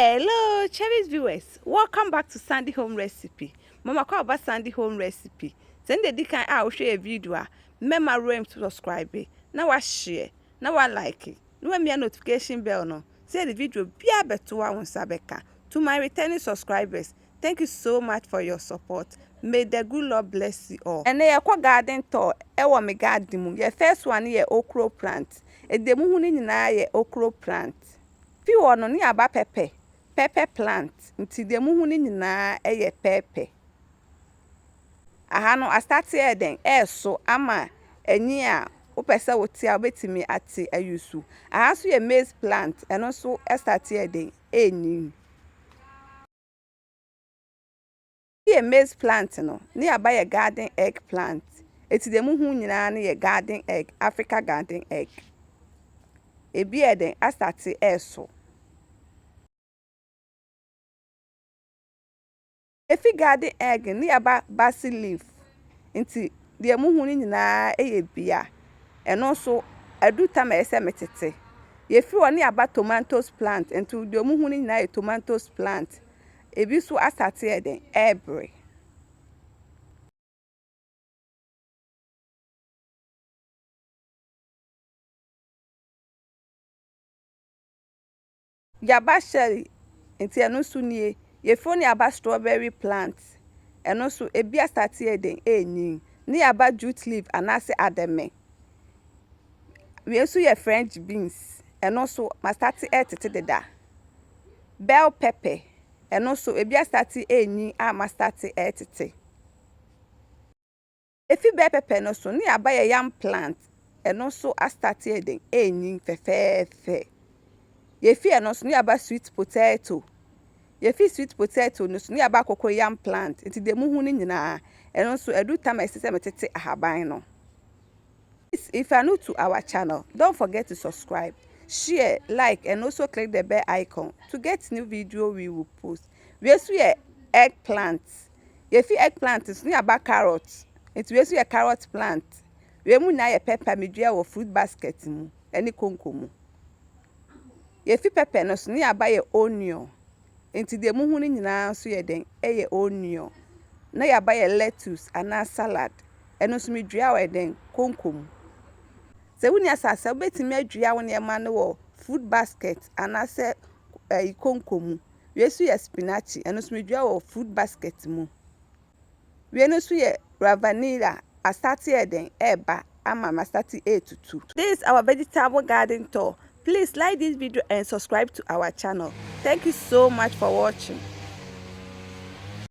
Hello, cherished viewers. Welcome back to Sandy Home Recipe. Mama call about Sandy Home Recipe. Send the dikan I'll share a video. Remember to subscribe. Now I share. Now I like it. No me a notification bell no. Say the video be a better one Sabeka. To my returning subscribers, thank you so much for your support. May the good Lord bless you all. And they are garden tour. Ewa me garden. Your first one here okro plant. E demu huni na ye okro plant. Fi wono ni aba pepper plant nti de mu hu ni nyina eye pepper aha no astart eden so ama enyi a wopese woti a obetimi ate ayusu aha so ye maize plant eno so start eden enyi ye maize plant no ni aba ye garden egg plant eti de mu hu nyina na ye garden egg Africa garden egg ebi eden astart so efi garden egg ni aba basil leaf nti de mu hu ni nyina eye bia eno so aduta ma ese metete yefi oni aba tomatoes plant nti de mu hu ni nyina tomatoes plant ebi so asate eden ebre yaba sherry nti eno so nie yefi oni aba strawberry plant eno so ebi asate eden enyin ni aba jute leaf anase ademe we so ye French beans eno so ma start etete deda bell pepper eno so ebi start enyi a ma start etete efi bell pepper no so ni aba ye yam plant eno so start eden enyi fefefe yefi eno so ni aba sweet potato yefi sweet potato no so ni aba cocoyam plant nti de mu hu ni nyina eno so edu time esese metete ahaban no. If you are new to our channel, don't forget to subscribe, share, like, and also click the bell icon to get new video we will post. We also have eggplant. If you eggplant is near about carrots, it's also a carrot plant. We have a pepper media or fruit basket any konkomu. If you pepper no near by a onion, into the muhuni na so ye den a onion. Na ya buy a lettuce and a salad, and also me dry den konkomu. Se wuni asase obetimi adua woni e ma ne wo food basket anase ikonkomu we su ye spinach eno so medua wo food basket mu we no so ye ravanilla astati eden eba ama ma start etutu. This is our vegetable garden tour. Please like this video and subscribe to our channel. Thank you so much for watching.